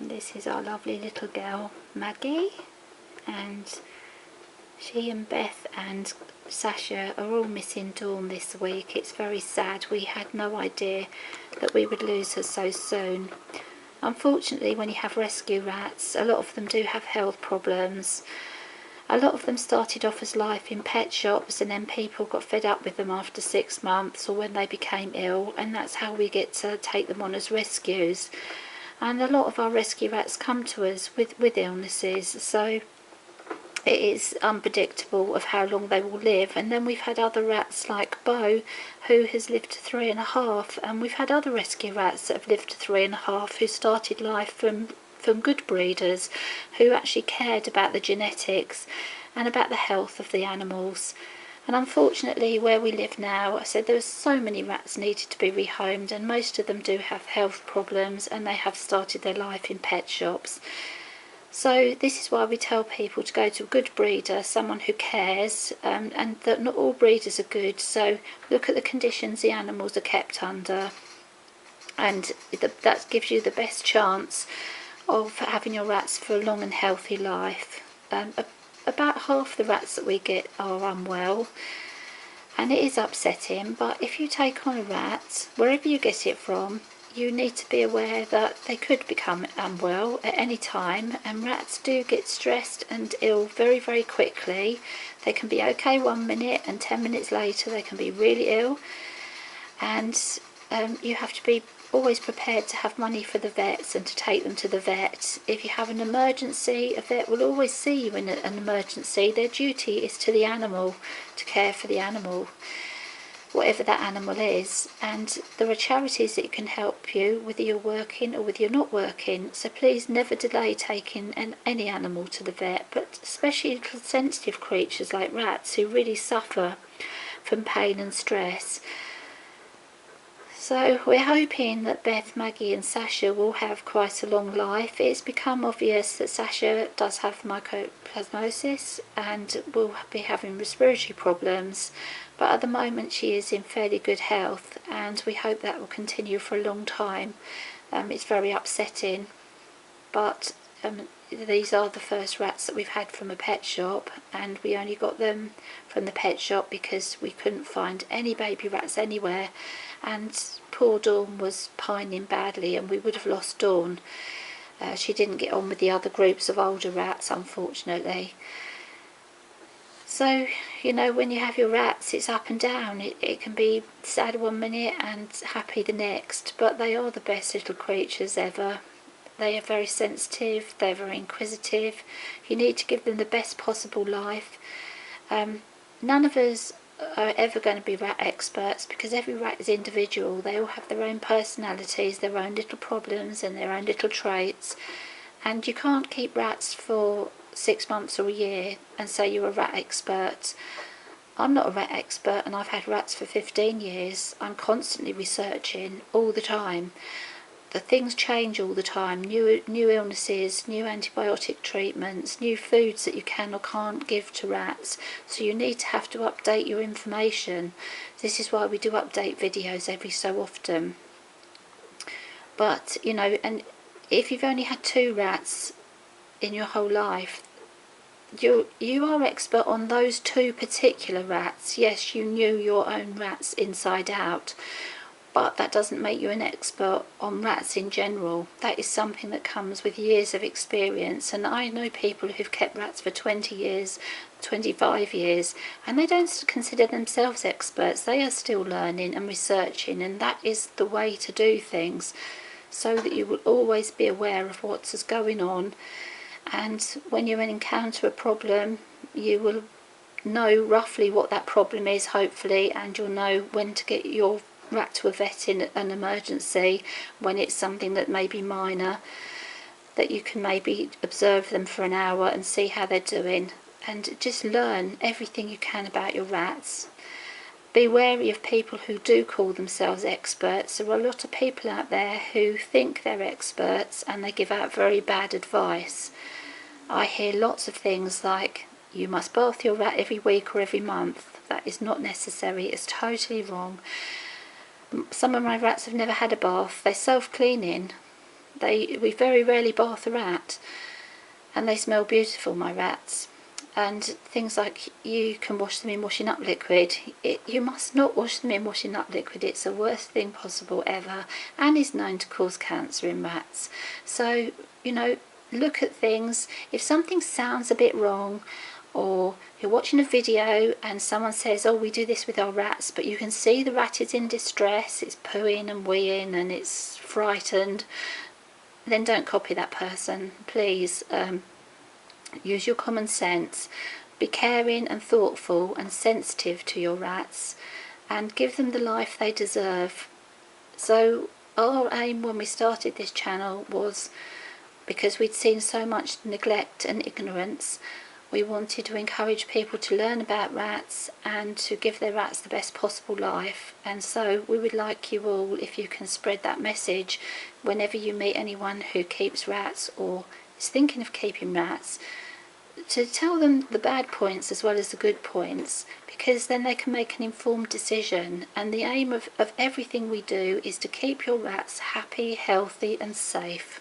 This is our lovely little girl Maggie, and she and Beth and Sasha are all missing Dawn this week. It's very sad. We had no idea that we would lose her so soon. Unfortunately, when you have rescue rats, a lot of them do have health problems. A lot of them started off as life in pet shops, and then people got fed up with them after 6 months or when they became ill, and that's how we get to take them on as rescues. And a lot of our rescue rats come to us with illnesses, so it is unpredictable of how long they will live. And then we've had other rats like Bo, who has lived to 3.5, and we've had other rescue rats that have lived to 3.5 who started life from good breeders who actually cared about the genetics and about the health of the animals. And unfortunately, where we live now, I said there were so many rats needed to be rehomed, and most of them do have health problems, and they have started their life in pet shops. So this is why we tell people to go to a good breeder, someone who cares, and that not all breeders are good. So look at the conditions the animals are kept under, and that gives you the best chance of having your rats for a long and healthy life. About half the rats that we get are unwell, and it is upsetting, but if you take on a rat, wherever you get it from, you need to be aware that they could become unwell at any time, and rats do get stressed and ill very, very quickly. They can be okay 1 minute, and 10 minutes later they can be really ill, and you have to be always prepared to have money for the vets and to take them to the vet. If you have an emergency, a vet will always see you in an emergency. Their duty is to the animal, to care for the animal, whatever that animal is. And there are charities that can help you whether you're working or whether you're not working. So please never delay taking any animal to the vet, but especially little sensitive creatures like rats who really suffer from pain and stress. So we're hoping that Beth, Maggie and Sasha will have quite a long life. It's become obvious that Sasha does have mycoplasmosis and will be having respiratory problems, but at the moment she is in fairly good health, and we hope that will continue for a long time. It's very upsetting, but these are the first rats that we've had from a pet shop, and we only got them from the pet shop because we couldn't find any baby rats anywhere, and poor Dawn was pining badly, and we would have lost Dawn. She didn't get on with the other groups of older rats, unfortunately. So, you know, when you have your rats, it's up and down. It can be sad 1 minute and happy the next, but they are the best little creatures ever. They are very sensitive, they're very inquisitive. You need to give them the best possible life. None of us are ever going to be rat experts, because every rat is individual. They all have their own personalities, their own little problems and their own little traits, and you can't keep rats for 6 months or a year and say you're a rat expert. I'm not a rat expert, and I've had rats for 15 years. I'm constantly researching all the time. The things change all the time, new illnesses, new antibiotic treatments, new foods that you can or can't give to rats, so you need to have to update your information. This is why we do update videos every so often. But, you know, and if you've only had 2 rats in your whole life, you are expert on those 2 particular rats. Yes, you knew your own rats inside out, but that doesn't make you an expert on rats in general. That is something that comes with years of experience, and I know people who've kept rats for 20 years, 25 years, and they don't consider themselves experts. They are still learning and researching, and that is the way to do things, so that you will always be aware of what's going on, and when you encounter a problem, you will know roughly what that problem is, hopefully, and you'll know when to get your rat to a vet in an emergency, when it's something that may be minor, that you can maybe observe them for an hour and see how they're doing, and just learn everything you can about your rats. Be wary of people who do call themselves experts. There are a lot of people out there who think they're experts and they give out very bad advice. I hear lots of things like, you must bath your rat every week or every month. That is not necessary. It's totally wrong. Some of my rats have never had a bath. They're self-cleaning. we very rarely bath a rat, and they smell beautiful, my rats. And things like, you can wash them in washing up liquid. You must not wash them in washing up liquid. It's the worst thing possible ever, and is known to cause cancer in rats. So, you know, look at things. If something sounds a bit wrong, or you're watching a video and someone says, oh, we do this with our rats, but you can see the rat is in distress, it's pooing and weeing and it's frightened, then don't copy that person. Please use your common sense. Be caring and thoughtful and sensitive to your rats, and give them the life they deserve. So our aim when we started this channel was, because we'd seen so much neglect and ignorance, we wanted to encourage people to learn about rats and to give their rats the best possible life. And so we would like you all, if you can spread that message whenever you meet anyone who keeps rats or is thinking of keeping rats, to tell them the bad points as well as the good points, because then they can make an informed decision. And the aim of everything we do is to keep your rats happy, healthy and safe.